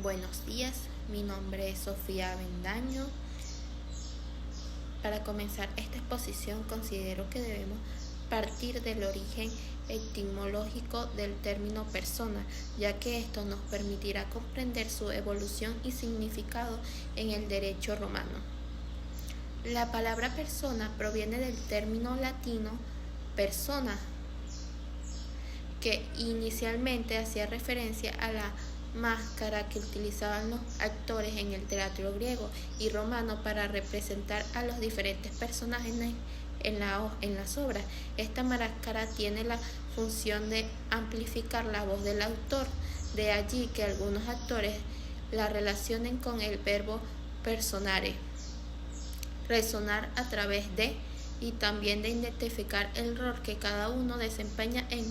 Buenos días, mi nombre es Sofía Avendaño. Para comenzar esta exposición considero que debemos partir del origen etimológico del término persona, ya que esto nos permitirá comprender su evolución y significado en el derecho romano. La palabra persona proviene del término latino persona, que inicialmente hacía referencia a la máscara que utilizaban los actores en el teatro griego y romano para representar a los diferentes personajes en las obras. Esta máscara tiene la función de amplificar la voz del autor, de allí que algunos actores la relacionen con el verbo personare, resonar a través de, y también de identificar el rol que cada uno desempeña en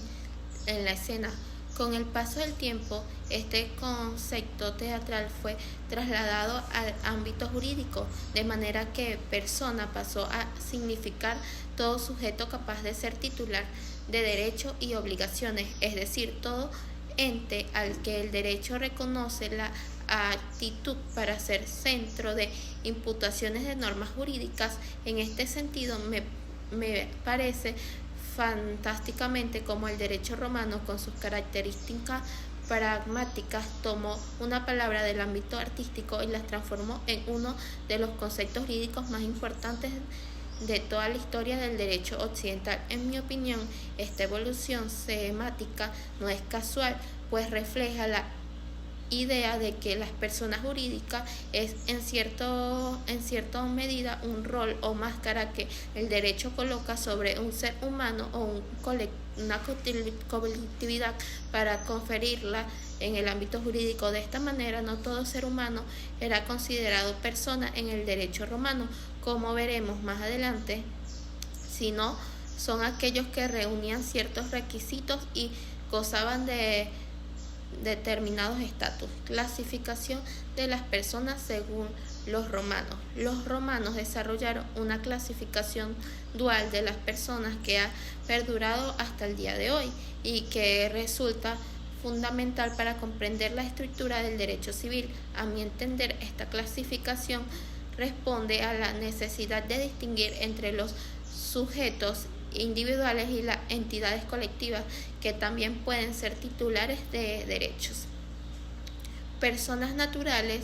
la escena. Con el paso del tiempo, este concepto teatral fue trasladado al ámbito jurídico, de manera que persona pasó a significar todo sujeto capaz de ser titular de derechos y obligaciones, es decir, todo ente al que el derecho reconoce la actitud para ser centro de imputaciones de normas jurídicas. En este sentido, me parece fantásticamente como el derecho romano, con sus características pragmáticas, tomó una palabra del ámbito artístico y las transformó en uno de los conceptos jurídicos más importantes de toda la historia del derecho occidental. En mi opinión, esta evolución semática no es casual, pues refleja la idea de que las personas jurídicas es en cierta medida un rol o máscara que el derecho coloca sobre un ser humano o una colectividad para conferirla en el ámbito jurídico. De esta manera, no todo ser humano era considerado persona en el derecho romano, como veremos más adelante, sino son aquellos que reunían ciertos requisitos y gozaban de determinados estatus. Clasificación de las personas según los romanos. Los romanos desarrollaron una clasificación dual de las personas que ha perdurado hasta el día de hoy y que resulta fundamental para comprender la estructura del derecho civil. A mi entender, esta clasificación responde a la necesidad de distinguir entre los sujetos individuales y las entidades colectivas que también pueden ser titulares de derechos. Personas naturales,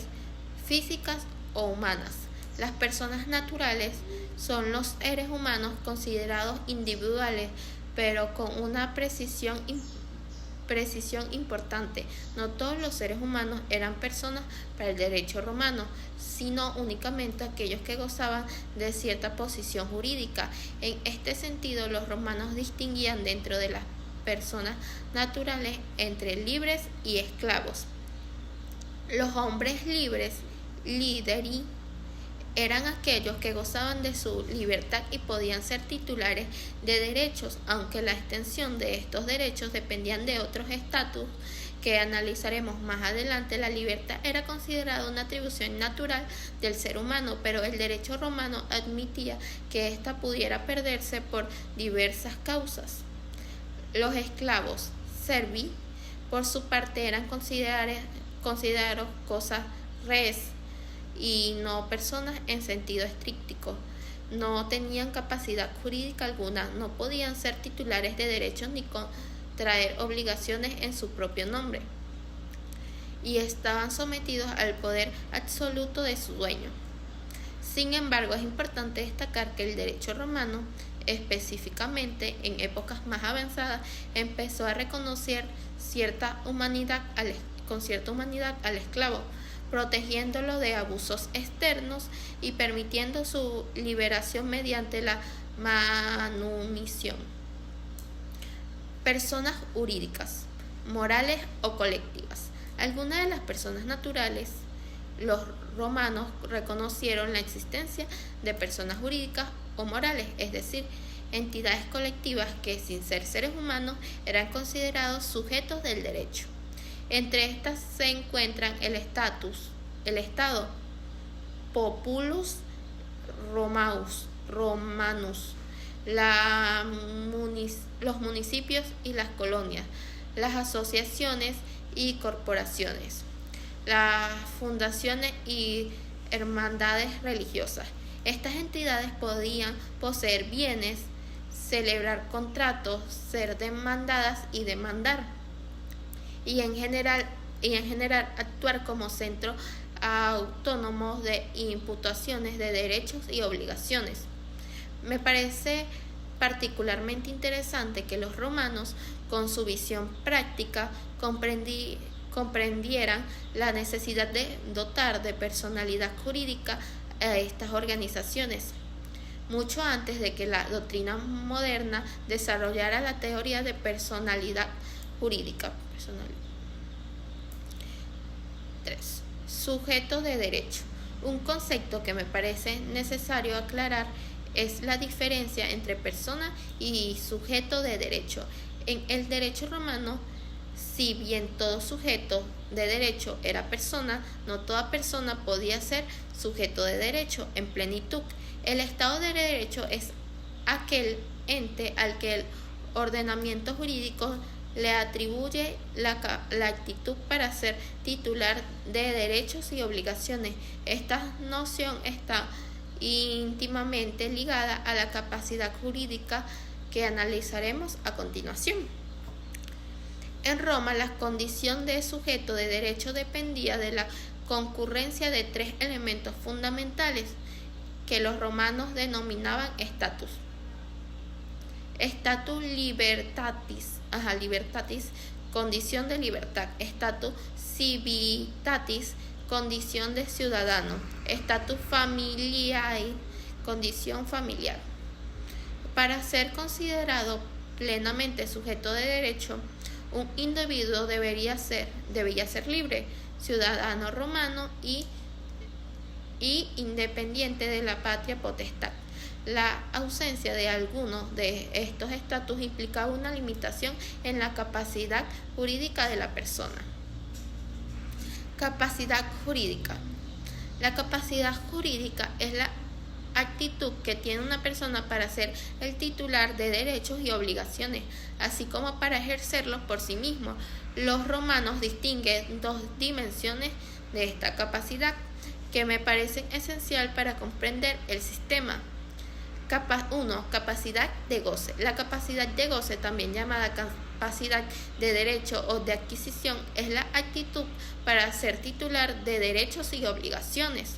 físicas o humanas. Las personas naturales son los seres humanos considerados individuales, pero con una precisión importante. No todos los seres humanos eran personas para el derecho romano, sino únicamente aquellos que gozaban de cierta posición jurídica. En este sentido, los romanos distinguían dentro de las personas naturales entre libres y esclavos. Los hombres libres, lideri, eran aquellos que gozaban de su libertad y podían ser titulares de derechos, aunque la extensión de estos derechos dependían de otros estatus que analizaremos más adelante. La libertad era considerada una atribución natural del ser humano, pero el derecho romano admitía que ésta pudiera perderse por diversas causas. Los esclavos, servi, por su parte, eran considerados cosas res y no personas en sentido estricto. No tenían capacidad jurídica alguna, no podían ser titulares de derechos ni contraer obligaciones en su propio nombre, y estaban sometidos al poder absoluto de su dueño. Sin embargo, es importante destacar que el derecho romano, específicamente en épocas más avanzadas, empezó a reconocer con cierta humanidad al esclavo, protegiéndolo de abusos externos y permitiendo su liberación mediante la manumisión. Personas jurídicas, morales o colectivas. Algunas de las personas naturales, los romanos reconocieron la existencia de personas jurídicas o morales, es decir, entidades colectivas que, sin ser seres humanos, eran considerados sujetos del derecho. Entre estas se encuentran el Estado, Populus Romanus, los municipios y las colonias, las asociaciones y corporaciones. las fundaciones y hermandades religiosas. Estas entidades podían poseer bienes, celebrar contratos, ser demandadas y demandar, y en general actuar como centro autónomo de imputaciones de derechos y obligaciones. Me parece particularmente interesante que los romanos, con su visión práctica, comprendieran la necesidad de dotar de personalidad jurídica a estas organizaciones, mucho antes de que la doctrina moderna desarrollara la teoría de personalidad jurídica. 3. Sujeto de derecho. Un concepto que me parece necesario aclarar es la diferencia entre persona y sujeto de derecho. En el derecho romano, si bien todo sujeto de derecho era persona, no toda persona podía ser sujeto de derecho en plenitud. El Estado de Derecho es aquel ente al que el ordenamiento jurídico le atribuye la actitud para ser titular de derechos y obligaciones. Esta noción está íntimamente ligada a la capacidad jurídica que analizaremos a continuación. En Roma, la condición de sujeto de derecho dependía de la concurrencia de tres elementos fundamentales que los romanos denominaban status. Status libertatis, condición de libertad. Status civitatis, condición de ciudadano. Status familiae, condición familiar. Para ser considerado plenamente sujeto de derecho, un individuo debía ser libre, ciudadano romano y independiente de la patria potestad. La ausencia de alguno de estos estatus implicaba una limitación en la capacidad jurídica de la persona. Capacidad jurídica. La capacidad jurídica es la actitud que tiene una persona para ser el titular de derechos y obligaciones, así como para ejercerlos por sí mismo. Los romanos distinguen dos dimensiones de esta capacidad que me parecen esencial para comprender el sistema. 1. Capacidad de goce. La capacidad de goce, también llamada capacidad de derecho o de adquisición, es la actitud para ser titular de derechos y obligaciones.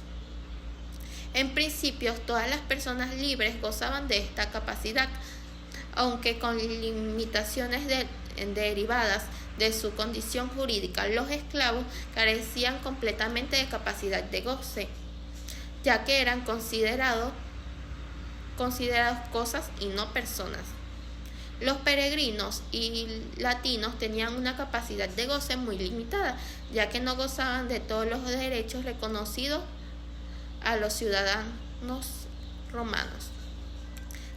En principio, todas las personas libres gozaban de esta capacidad, aunque con limitaciones derivadas de su condición jurídica. Los esclavos carecían completamente de capacidad de goce, ya que eran considerados cosas y no personas. Los peregrinos y latinos tenían una capacidad de goce muy limitada, ya que no gozaban de todos los derechos reconocidos a los ciudadanos romanos.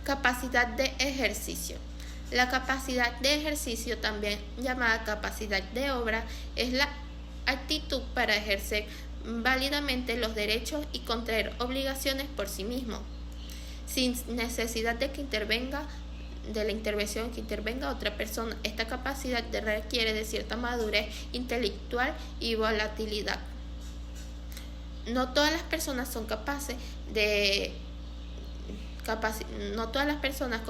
Capacidad de ejercicio. La capacidad de ejercicio, también llamada capacidad de obra, es la actitud para ejercer válidamente los derechos y contraer obligaciones por sí mismo, sin necesidad de la intervención que intervenga otra persona. Esta capacidad requiere de cierta madurez intelectual y volatilidad. No todas las personas con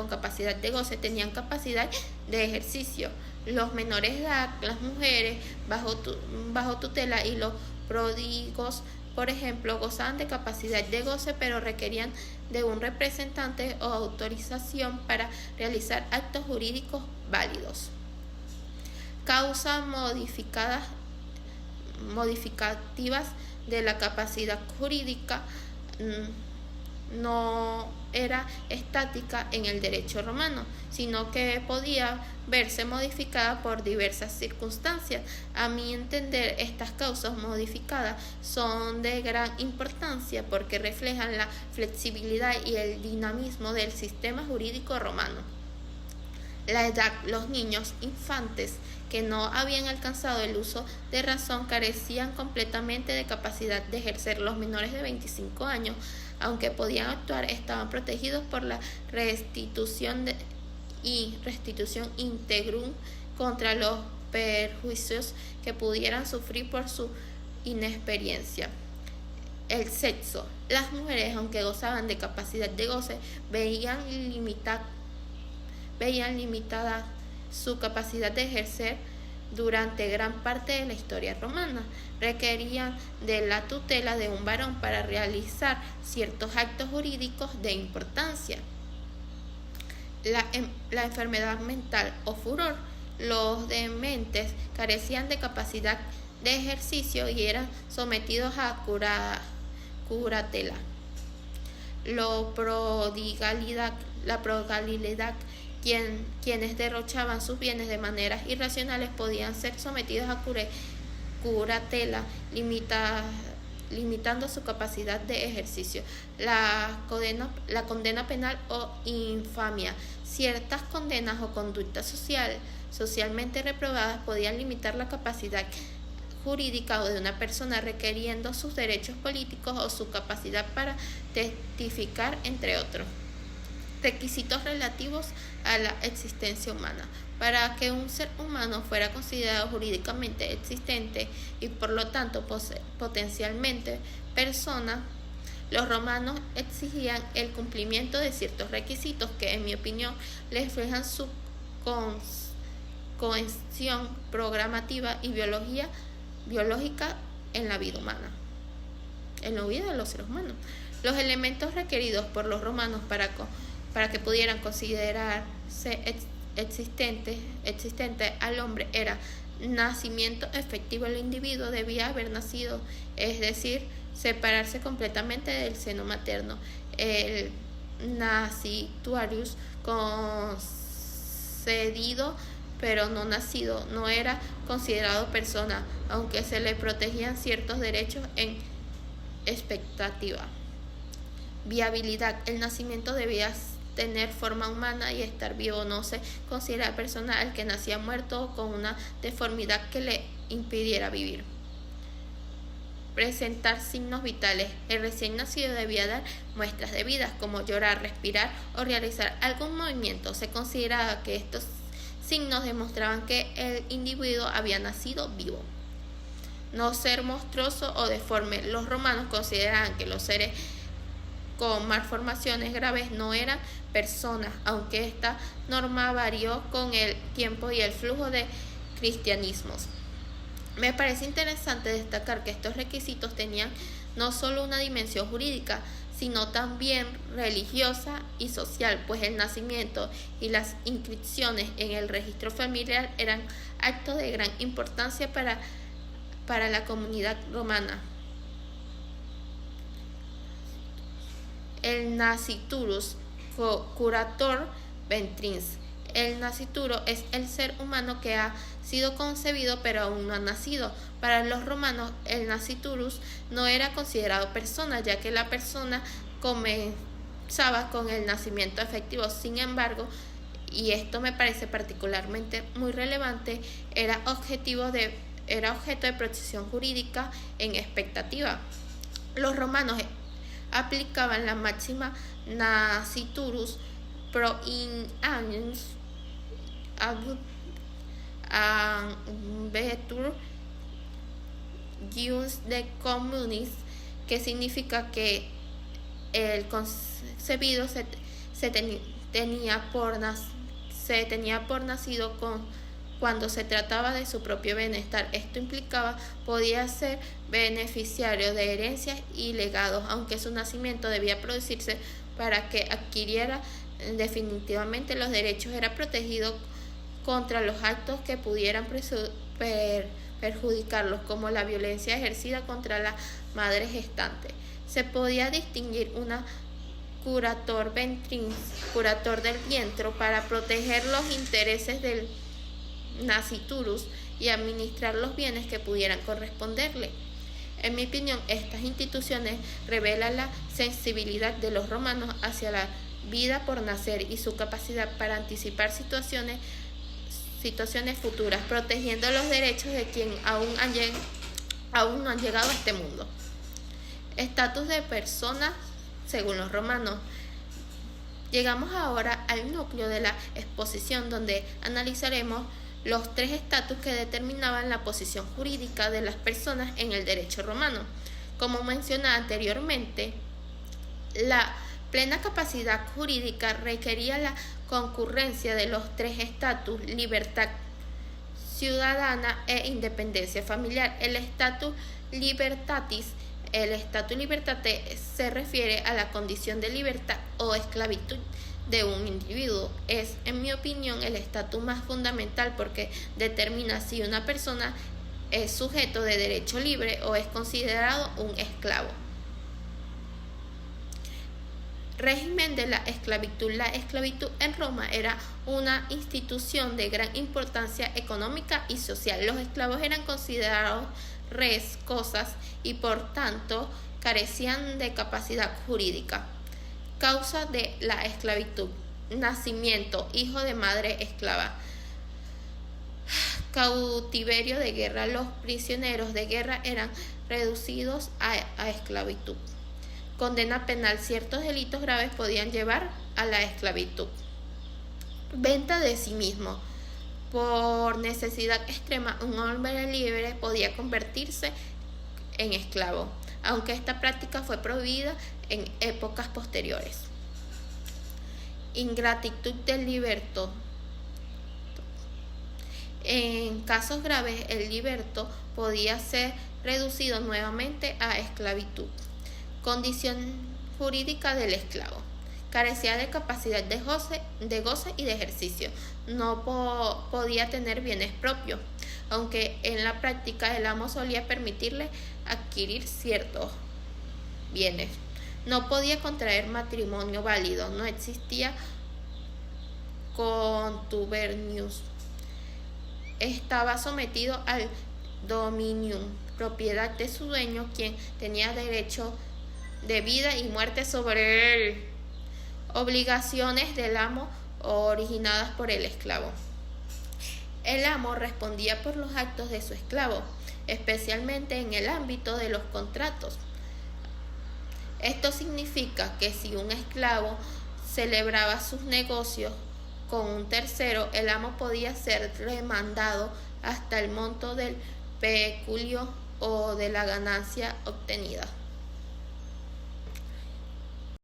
capacidad de goce tenían capacidad de ejercicio. Los menores de edad, las mujeres bajo tutela y los pródigos, por ejemplo, gozaban de capacidad de goce, pero requerían de un representante o autorización para realizar actos jurídicos válidos. Causas modificativas de la capacidad jurídica no era estática en el derecho romano, sino que podía verse modificada por diversas circunstancias. A mi entender, estas causas modificadas son de gran importancia porque reflejan la flexibilidad y el dinamismo del sistema jurídico romano. La edad. Los niños infantes que no habían alcanzado el uso de razón carecían completamente de capacidad de ejercer. Los menores de 25 años, aunque podían actuar, estaban protegidos por la restitución integrum contra los perjuicios que pudieran sufrir por su inexperiencia. El sexo. Las mujeres, aunque gozaban de capacidad de goce, veían limitada su capacidad de ejercer durante gran parte de la historia romana. Requerían de la tutela de un varón para realizar ciertos actos jurídicos de importancia. La enfermedad mental o furor. Los dementes carecían de capacidad de ejercicio y eran sometidos a curatela. La prodigalidad, quienes derrochaban sus bienes de maneras irracionales podían ser sometidos a curatela, limitando su capacidad de ejercicio. La condena penal o infamia. Ciertas condenas o conductas socialmente reprobadas podían limitar la capacidad jurídica de una persona, requiriendo sus derechos políticos o su capacidad para testificar, entre otros. Requisitos relativos a la existencia humana. Para que un ser humano fuera considerado jurídicamente existente y por lo tanto potencialmente persona, los romanos exigían el cumplimiento de ciertos requisitos que, en mi opinión, les reflejan su cohesión programativa y biológica en la vida humana, en la vida de los seres humanos. Los elementos requeridos por los romanos para que pudieran considerarse existente al hombre era nacimiento efectivo. El individuo debía haber nacido, es decir, separarse completamente del seno materno. El nasciturius concedido pero no nacido no era considerado persona, aunque se le protegían ciertos derechos en expectativa. Viabilidad. El nacimiento debía tener forma humana y estar vivo. No se considera persona al que nacía muerto o con una deformidad que le impidiera vivir. Presentar signos vitales. El recién nacido debía dar muestras de vida, como llorar, respirar o realizar algún movimiento. Se consideraba que estos signos demostraban que el individuo había nacido vivo. No ser monstruoso o deforme. Los romanos consideraban que los seres con malformaciones graves no eran personas, aunque esta norma varió con el tiempo y el flujo de cristianismos. Me parece interesante destacar que estos requisitos tenían no solo una dimensión jurídica, sino también religiosa y social, pues el nacimiento y las inscripciones en el registro familiar eran actos de gran importancia para la comunidad romana. El nasciturus, curator ventris. El nascituro es el ser humano que ha sido concebido pero aún no ha nacido. Para los romanos, el nasciturus no era considerado persona, ya que la persona comenzaba con el nacimiento efectivo. Sin embargo, y esto me parece particularmente muy relevante, era objeto de protección jurídica en expectativa. Los romanos aplicaban la máxima nasciturus pro in annis vetur gius de communis, que significa que el concebido se tenía por nacido cuando se trataba de su propio bienestar. Esto implicaba podía ser beneficiario de herencias y legados, aunque su nacimiento debía producirse para que adquiriera definitivamente los derechos. Era protegido contra los actos que pudieran perjudicarlos, como la violencia ejercida contra la madre gestante. Se podía distinguir una curator ventris, curator del vientre, para proteger los intereses del nasciturus y administrar los bienes que pudieran corresponderle. En mi opinión, estas instituciones revelan la sensibilidad de los romanos hacia la vida por nacer y su capacidad para anticipar situaciones futuras, protegiendo los derechos de quien aún no han llegado a este mundo. Estatus de personas según los romanos. Llegamos ahora al núcleo de la exposición, donde analizaremos los tres estatus que determinaban la posición jurídica de las personas en el derecho romano. Como mencioné anteriormente, la plena capacidad jurídica requería la concurrencia de los tres estatus: libertad ciudadana e independencia familiar. El estatus libertatis se refiere a la condición de libertad o esclavitud de un individuo. Es, en mi opinión, el estatus más fundamental porque determina si una persona es sujeto de derecho libre o es considerado un esclavo. Régimen de la esclavitud. La esclavitud en Roma era una institución de gran importancia económica y social. Los esclavos eran considerados res, cosas, y por tanto carecían de capacidad jurídica. Causa de la esclavitud: nacimiento, hijo de madre esclava. Cautiverio de guerra. Los prisioneros de guerra eran reducidos a esclavitud. Condena penal. Ciertos delitos graves podían llevar a la esclavitud. Venta de sí mismo. Por necesidad extrema, un hombre libre podía convertirse en esclavo, aunque esta práctica fue prohibida en épocas posteriores. Ingratitud del liberto. En casos graves, el liberto podía ser reducido nuevamente a esclavitud. Condición jurídica del esclavo: carecía de capacidad de goce y de ejercicio. No podía tener bienes propios, aunque en la práctica el amo solía permitirle adquirir ciertos bienes. No podía contraer matrimonio válido. No existía contubernius. Estaba sometido al dominium, propiedad de su dueño, quien tenía derecho de vida y muerte sobre él. Obligaciones del amo originadas por el esclavo. El amo respondía por los actos de su esclavo, especialmente en el ámbito de los contratos. Esto significa que si un esclavo celebraba sus negocios con un tercero, el amo podía ser demandado hasta el monto del peculio o de la ganancia obtenida.